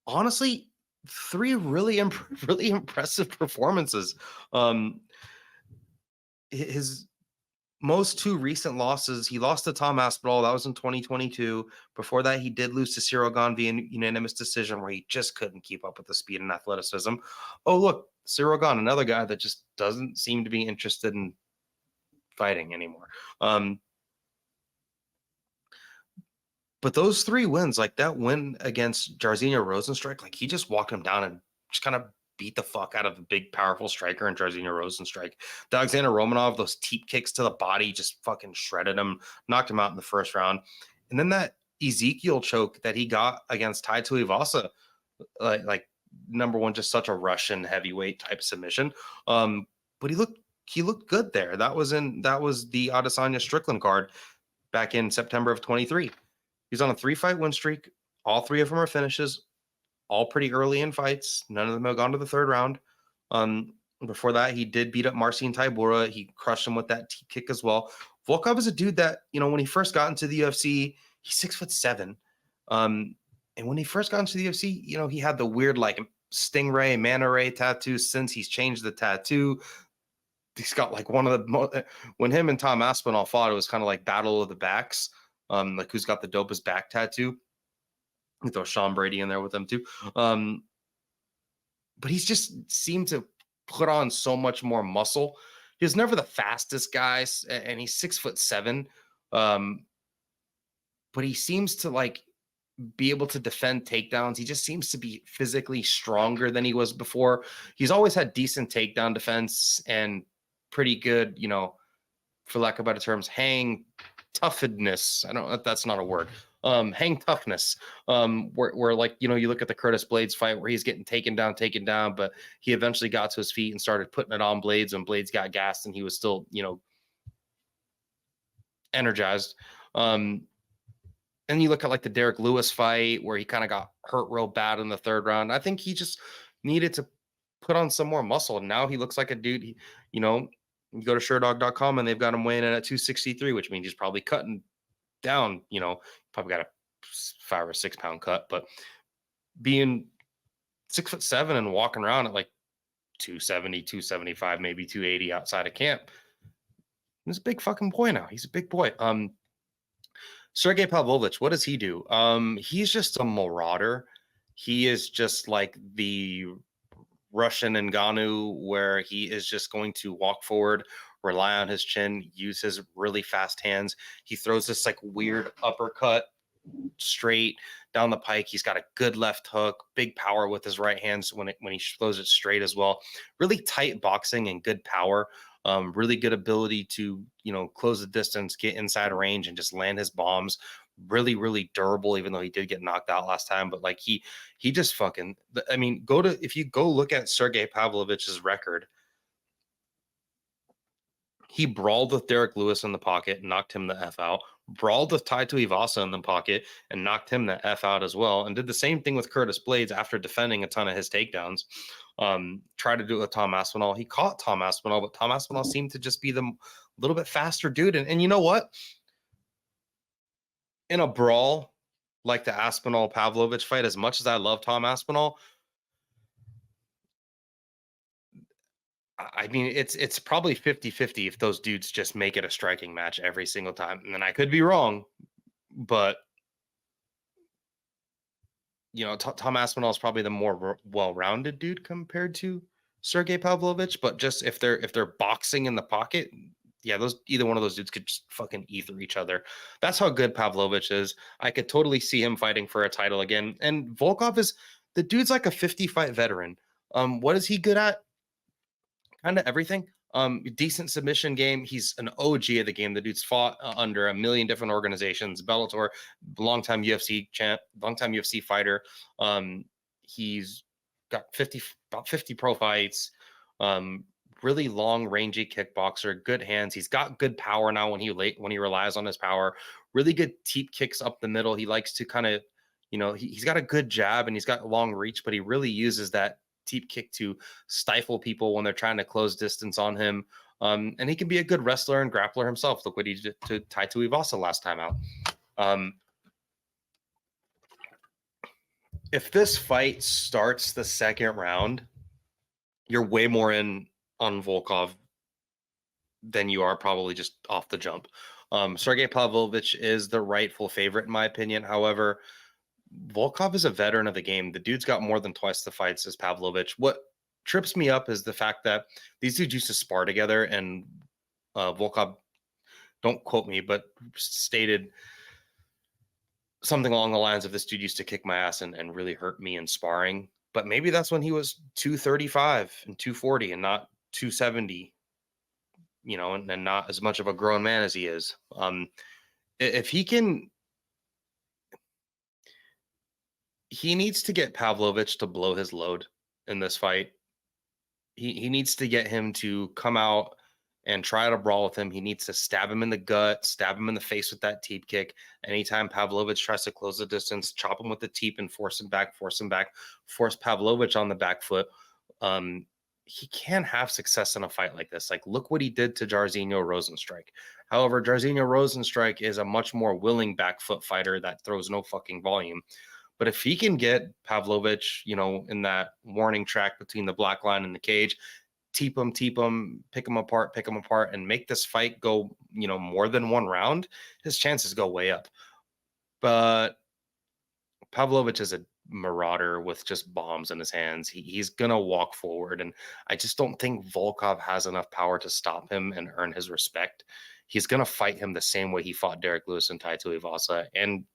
honestly, 3 really really impressive performances. Um, his most 2 recent losses, he lost to Tom Aspinall, that was in 2022. Before that, he did lose to Cyril Gane via unanimous decision where he just couldn't keep up with the speed and athleticism. Oh, look, Cyril Gane, another guy that just doesn't seem to be interested in fighting anymore. But those 3 wins, like that win against Jairzinho Rosenstrike, like he just walked him down and just kind of beat the fuck out of the big, powerful striker in Jairzinho Rosenstrike. The Alexander Romanov, those teep kicks to the body, just fucking shredded him, knocked him out in the first round. And then that Ezekiel choke that he got against Tai Tuivasa, like number one, just such a Russian heavyweight type submission. But he looked good there. That was the Adesanya Strickland card back in September of 23. He's on a 3-fight win streak. All 3 of them are finishes, all pretty early in fights. None of them have gone to the 3rd round. Before that, he did beat up Marcin Tybura. He crushed him with that kick as well. Volkov is a dude that, when he first got into the UFC, he's 6'7". And when he first got into the UFC, he had the weird like stingray, manta ray tattoo. Since he's changed the tattoo, he's got like one of the when him and Tom Aspinall fought, it was kind of like battle of the backs. Like who's got the dopest back tattoo. You throw Sean Brady in there with them too. But he's just seemed to put on so much more muscle. He was never the fastest guy, and he's 6'7". But he seems to like be able to defend takedowns. He just seems to be physically stronger than he was before. He's always had decent takedown defense and pretty good, for lack of better terms, hang toughness. I don't know if that's not a word. Hang toughness. Where like, you look at the Curtis Blades fight where he's getting taken down, but he eventually got to his feet and started putting it on Blades, and Blades got gassed and he was still, energized. And you look at like the Derek Lewis fight where he kind of got hurt real bad in the 3rd round. I think he just needed to put on some more muscle. And now he looks like a dude, you go to Sherdog.com and they've got him weighing in at 263, which means he's probably cutting down, probably got a 5 or 6 pound cut, but being 6'7" and walking around at like 270, 275, maybe 280 outside of camp, he's a big fucking boy now. He's a big boy. Sergei Pavlovich, what does he do? He's just a marauder. He is just like the Russian Ngannou, where he is just going to walk forward, rely on his chin, use his really fast hands. He throws this like weird uppercut straight down the pike. He's got a good left hook, big power with his right hands when he throws it straight as well. Really tight boxing and good power. Really good ability to, close the distance, get inside range, and just land his bombs. Really, really durable, even though he did get knocked out last time. But like he just fucking, I mean, if you go look at Sergei Pavlovich's record, he brawled with Derek Lewis in the pocket, knocked him the F out, brawled with Tai Tuivasa in the pocket and knocked him the F out as well, and did the same thing with Curtis Blades after defending a ton of his takedowns. Tried to do it with Tom Aspinall. He caught Tom Aspinall, but Tom Aspinall seemed to just be the little bit faster dude. And you know what? In a brawl like the Aspinall Pavlovich fight, as much as I love Tom Aspinall, I mean, it's probably 50-50 if those dudes just make it a striking match every single time. And then I could be wrong, but Tom Aspinall is probably the more well-rounded dude compared to Sergei Pavlovich. But just if they're boxing in the pocket, yeah, either one of those dudes could just fucking ether each other. That's how good Pavlovich is. I could totally see him fighting for a title again. And Volkov the dude's like a 50-fight veteran. What is he good at? Kind of everything. Decent submission game. He's an OG of the game. The dude's fought under a million different organizations. Bellator, longtime UFC champ, longtime UFC fighter. He's got about 50 pro fights. Really long, rangy kickboxer. Good hands. He's got good power now when he relies on his power. Really good teep kicks up the middle. He likes to kind of, he's got a good jab and he's got long reach, but he really uses that teep kick to stifle people when they're trying to close distance on him. And he can be a good wrestler and grappler himself. Look what he did to Tai Tuivasa last time out. If this fight starts the second round, you're way more in on Volkov than you are probably just off the jump. Sergei Pavlovich is the rightful favorite, in my opinion. However, Volkov is a veteran of the game. The dude's got more than twice the fights as Pavlovich. What trips me up is the fact that these dudes used to spar together, and Volkov, don't quote me, but stated something along the lines of, this dude used to kick my ass and really hurt me in sparring. But maybe that's when he was 235 and 240 and not 270, and not as much of a grown man as he is. If he can, he needs to get Pavlovich to blow his load in this fight. He needs to get him to come out and try to brawl with him. He needs to stab him in the gut, stab him in the face with that teep kick. Anytime Pavlovich tries to close the distance, chop him with the teep and force him back, force Pavlovich on the back foot. He can have success in a fight like this. Like, look what he did to Jairzinho Rozenstruik. However, Jairzinho Rozenstruik is a much more willing back foot fighter that throws no fucking volume. But if he can get Pavlovich, in that warning track between the black line and the cage, teep him, pick him apart, and make this fight go, more than one round, his chances go way up. But Pavlovich is a marauder with just bombs in his hands. He's going to walk forward, and I just don't think Volkov has enough power to stop him and earn his respect. He's going to fight him the same way he fought Derek Lewis and Tai Tuivasa and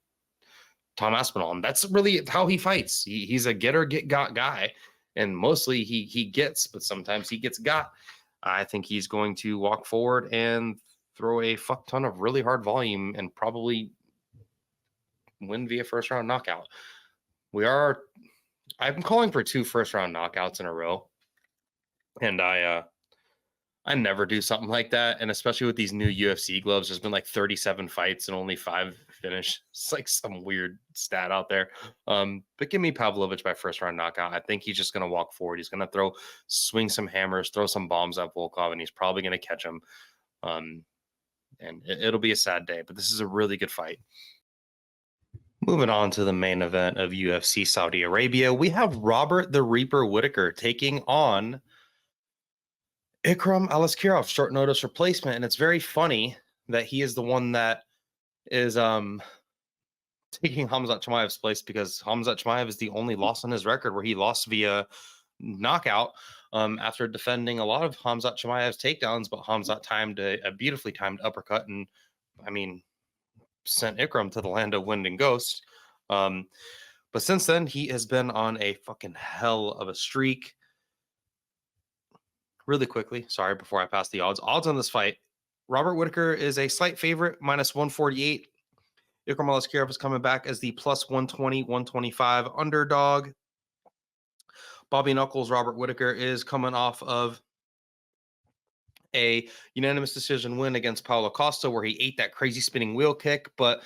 Tom Aspinall, and that's really how he fights. He's a get or get got guy, and mostly he gets, but sometimes he gets got. I think he's going to walk forward and throw a fuck ton of really hard volume and probably win via first round knockout. I'm calling for 2 first round knockouts in a row, and I never do something like that. And especially with these new UFC gloves, there's been like 37 fights and only 5 finish. It's like some weird stat out there. But give me Pavlovich by first round knockout. I think he's just going to walk forward. He's going to swing some hammers, throw some bombs at Volkov, and he's probably going to catch him. And it'll be a sad day, but this is a really good fight. Moving on to the main event of UFC Saudi Arabia, we have Robert the Reaper Whittaker taking on Ikram Aliskerov, short notice replacement. And it's very funny that he is the one that is taking Khamzat Chimaev's place, because Khamzat Chimaev is the only loss on his record where he lost via knockout after defending a lot of Khamzat Chimaev's takedowns, but Khamzat timed a beautifully timed uppercut and, sent Ikram to the land of wind and ghost. But since then, he has been on a fucking hell of a streak. Really quickly, sorry, before I pass the odds on this fight, Robert Whittaker is a slight favorite, minus 148. Ikram Aliskerov is coming back as the plus 120, 125 underdog. Bobby Knuckles, Robert Whittaker, is coming off of a unanimous decision win against Paulo Costa, where he ate that crazy spinning wheel kick, but,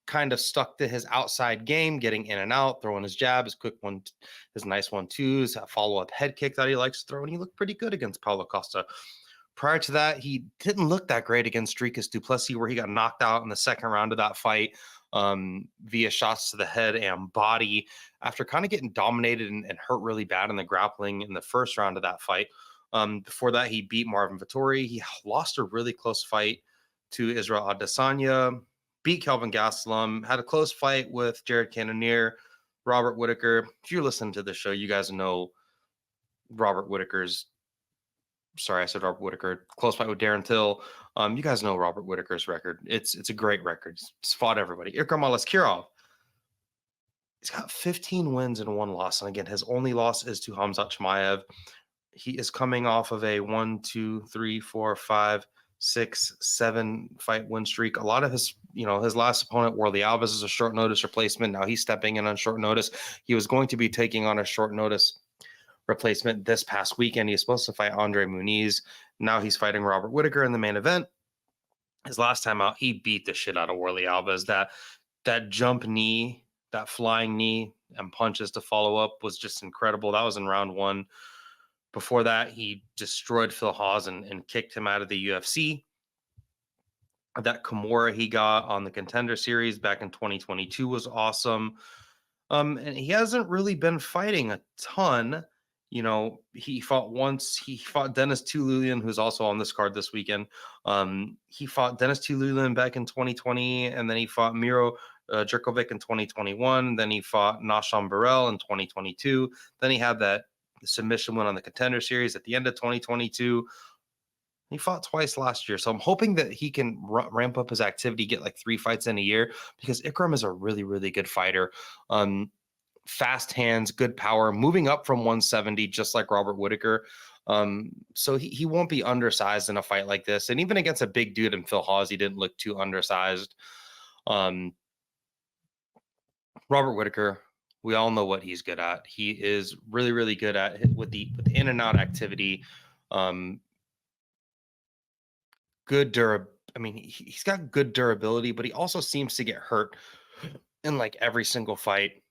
kind of stuck to his outside game, getting in and out, throwing his jab, his quick one, his nice 1-2s, a follow-up head kick that he likes to throw, and he looked pretty good against Paulo Costa. Prior to that, he didn't look that great against Dricus du Plessis, where he got knocked out in the second round of that fight via shots to the head and body after kind of getting dominated and hurt really bad in the grappling in the first round of that fight. Before that, he beat Marvin Vettori. He lost a really close fight to Israel Adesanya, beat Kelvin Gastelum, had a close fight with Jared Cannonier. Robert Whittaker, if you're listening to the show, you guys know Robert Whittaker's, sorry, I said Robert Whittaker, close fight with Darren Till. You guys know Robert Whittaker's record. It's a great record. He's fought everybody. Ikram Aliskerov, he's got 15 wins and 1 loss. And again, his only loss is to Khamzat Chimaev. He is coming off of a 1, 2, 3, 4, 5, 6, 7 fight win streak. A lot of his, his last opponent, Warley Alves, is a short notice replacement. Now he's stepping in on short notice. He was going to be taking on a short notice replacement this past weekend. He was supposed to fight Andre Muniz. Now he's fighting Robert Whittaker in the main event. His last time out, he beat the shit out of Warley Alves. That jump knee, that flying knee and punches to follow up was just incredible. That was in round 1. Before that, he destroyed Phil Hawes and kicked him out of the UFC. That Kimura he got on the Contender Series back in 2022 was awesome. And he hasn't really been fighting a ton. He fought once. He fought Dennis Tululian, who's also on this card this weekend. He fought Dennis Tululian back in 2020, and then he fought Miro Jerkovic in 2021. Then he fought Nashon Burrell in 2022. Then he had that submission win on the Contender Series at the end of 2022. He fought twice last year, so I'm hoping that he can ramp up his activity, get like 3 fights in a year, because Ikram is a really, really good fighter. Fast hands, good power, moving up from 170, just like Robert Whittaker. So he won't be undersized in a fight like this. And even against a big dude in Phil Hawes, he didn't look too undersized. Robert Whittaker, we all know what he's good at. He is really, really good at with the in and out activity. Good durability. I mean, he's got good durability, but he also seems to get hurt in like every single fight.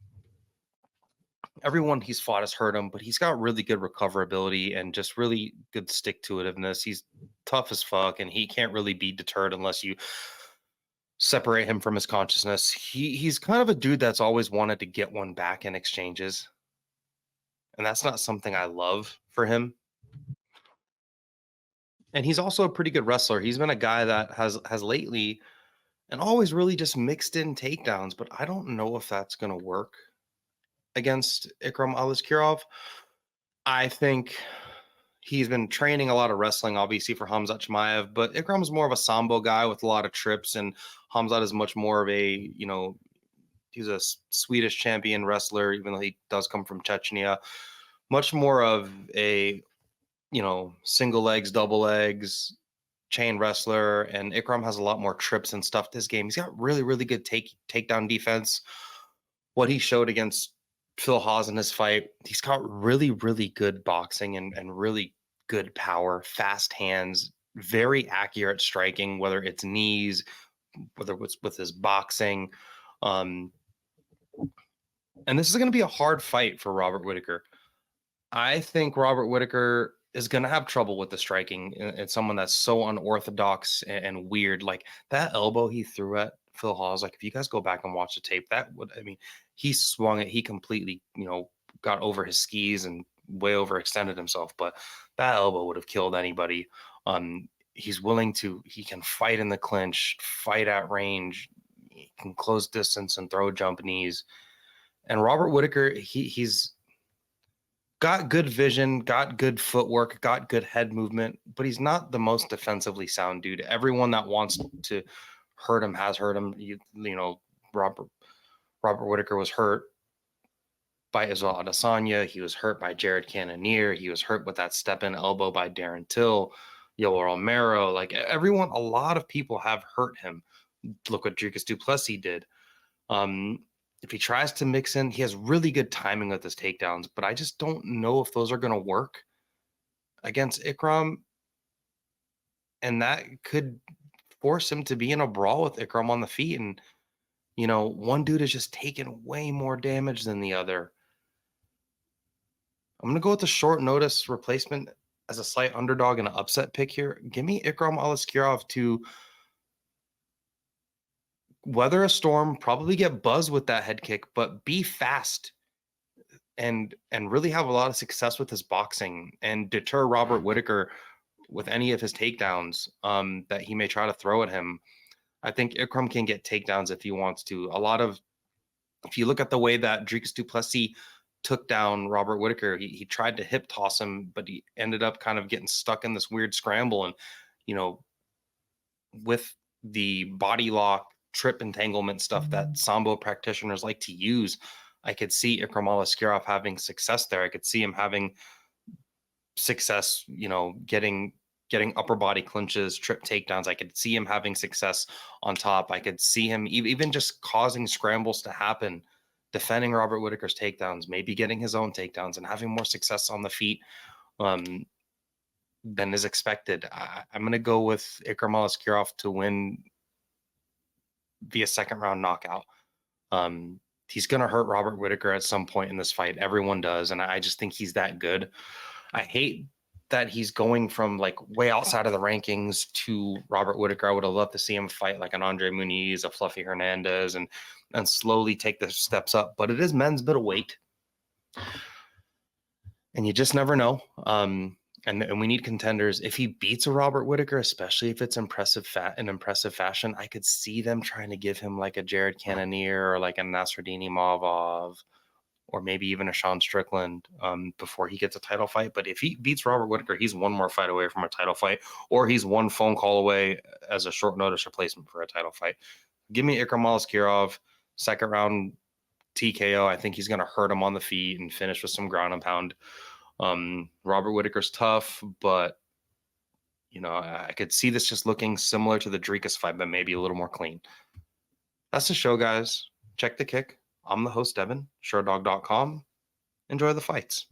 Everyone he's fought has hurt him, but he's got really good recoverability and just really good stick to itiveness. He's tough as fuck, and he can't really be deterred unless you separate him from his consciousness. He's kind of a dude that's always wanted to get one back in exchanges, and that's not something I love for him. And he's also a pretty good wrestler. He's been a guy that has lately and always really just mixed in takedowns, but I don't know if that's going to work against Ikram Aliskerov. I think he's been training a lot of wrestling, obviously, for Hamzat Chimaev, but Ikram's more of a sambo guy with a lot of trips, and Hamzat is much more of a, he's a Swedish champion wrestler, even though he does come from Chechnya. Much more of a, single legs, double legs, chain wrestler, and Ikram has a lot more trips and stuff to his game. He's got really, really good takedown defense. What he showed against Phil Hawes in his fight, he's got really, really good boxing and really good power, fast hands, very accurate striking, whether it's knees, whether it's with his boxing. And this is going to be a hard fight for Robert Whittaker. I think Robert Whittaker is going to have trouble with the striking. It's someone that's so unorthodox and weird. Like that elbow he threw at Phil Hawes. Like if you guys go back and watch the tape, he swung it. He completely, got over his skis and way overextended himself. But that elbow would have killed anybody. He can fight in the clinch, fight at range. He can close distance and throw jump knees. And Robert Whittaker, he's got good vision, got good footwork, got good head movement, but he's not the most defensively sound dude. Everyone that wants to hurt him has hurt him. Robert Whittaker was hurt by Israel Adesanya. He was hurt by Jared Cannonier. He was hurt with that step-in elbow by Darren Till, Yoel Romero. Like everyone, a lot of people have hurt him. Look what Dricus du Plessis did. If he tries to mix in, he has really good timing with his takedowns, but I just don't know if those are going to work against Ikram. And that could force him to be in a brawl with Ikram on the feet. And, one dude is just taking way more damage than the other. I'm going to go with the short notice replacement as a slight underdog and an upset pick here. Give me Ikram Aliskerov to weather a storm, probably get buzzed with that head kick, but be fast and really have a lot of success with his boxing and deter Robert Whittaker with any of his takedowns that he may try to throw at him. I think Ikram can get takedowns if he wants to. If you look at the way that Dricus du Plessis took down Robert Whittaker, he tried to hip toss him, but he ended up kind of getting stuck in this weird scramble. And, with the body lock, trip entanglement stuff that Sambo practitioners like to use, I could see Ikram Aliskerov having success there. I could see him having success, getting upper body clinches, trip takedowns. I could see him having success on top. I could see him even just causing scrambles to happen, defending Robert Whittaker's takedowns, maybe getting his own takedowns and having more success on the feet than is expected. I'm going to go with Ikram Aliskerov to win via second round knockout. He's going to hurt Robert Whittaker at some point in this fight. Everyone does. And I just think he's that good. I hate that he's going from like way outside of the rankings to Robert Whittaker. I would have loved to see him fight like an Andre Muniz, a Fluffy Hernandez, and slowly take the steps up. But it is men's middleweight, and you just never know. And we need contenders. If he beats a Robert Whittaker, especially if it's impressive fashion, I could see them trying to give him like a Jared Cannonier or like a Nasruddin Imavov, or maybe even a Sean Strickland before he gets a title fight. But if he beats Robert Whittaker, he's one more fight away from a title fight, or he's one phone call away as a short notice replacement for a title fight. Give me Ikram Aliskerov, second round TKO. I think he's going to hurt him on the feet and finish with some ground and pound. Robert Whittaker's tough, but I could see this just looking similar to the Dricus fight, but maybe a little more clean. That's the show, guys. Check the kick. I'm the host, Devin, Sherdog.com. Enjoy the fights.